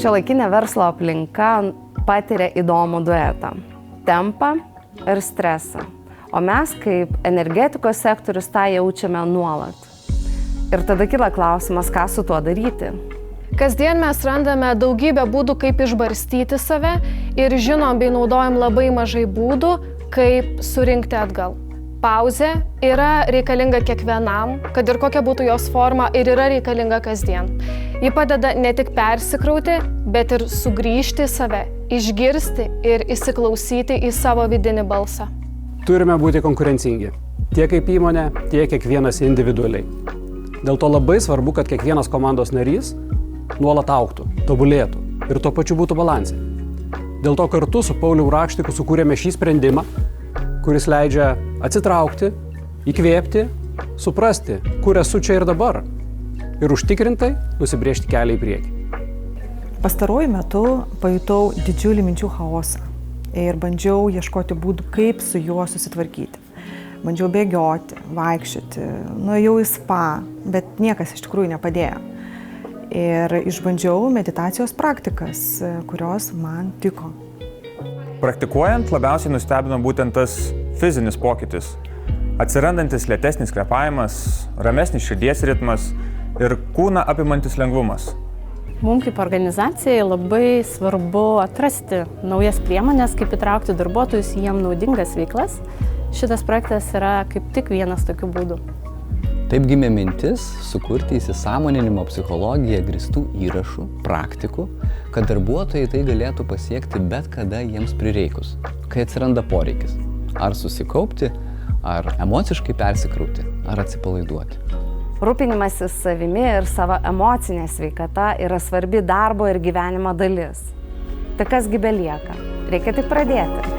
Šiuolaikinė verslo aplinka patiria įdomų duetą – tempą ir stresą. O mes kaip energetikos sektorius tą jaučiame nuolat. Ir tada kyla klausimas, ką su tuo daryti. Kasdien mes randame daugybę būdų, kaip išbarstyti save ir žinom bei naudojam labai mažai būdų, kaip surinkti atgal. Pauzė yra reikalinga kiekvienam, kad ir kokia būtų jos forma, ir yra reikalinga kasdien. Ji padeda ne tik persikrauti, bet ir sugrįžti į save, išgirsti ir įsiklausyti į savo vidinį balsą. Turime būti konkurencingi, tiek kaip įmonė, tiek kiekvienas individualiai. Dėl to labai svarbu, kad kiekvienas komandos narys nuolat augtų, tobulėtų ir tuo pačiu būtų balanse. Dėl to kartu su Pauliumi Rakštiku sukūrėme šį sprendimą, kuris leidžia atsitraukti, įkvėpti, suprasti, kur esu čia ir dabar ir užtikrintai nusibrėžti kelią į priekį. Pastaruoju metu pajutau didžiulį minčių chaosą ir bandžiau ieškoti būdų, kaip su juo susitvarkyti. Bandžiau bėgioti, vaikščioti, nuėjau į spa, bet niekas iš tikrųjų nepadėjo. Ir išbandžiau meditacijos praktikas, kurios man tiko. Praktikuojant labiausiai nustebino būtent tas fizinis pokytis. Atsirandantis lėtesnis kvėpavimas, ramesnis širdies ritmas ir kūną apimantis lengvumas. Mums kaip organizacijai labai svarbu atrasti naujas priemonės, kaip įtraukti darbuotojus į jiem naudingas veiklas. Šitas projektas yra kaip tik vienas tokių būdų. Taip gimė mintis sukurti įsisąmoninimo psichologiją grįstų įrašų, praktikų, kad darbuotojai tai galėtų pasiekti bet kada jiems prireikus, kai atsiranda poreikis. Ar susikaupti, ar emociškai persikrauti, ar atsipalaiduoti. Rūpinimasis savimi ir savo emocinė sveikata yra svarbi darbo ir gyvenimo dalis. Tai kasgi belieka? Reikia tik pradėti.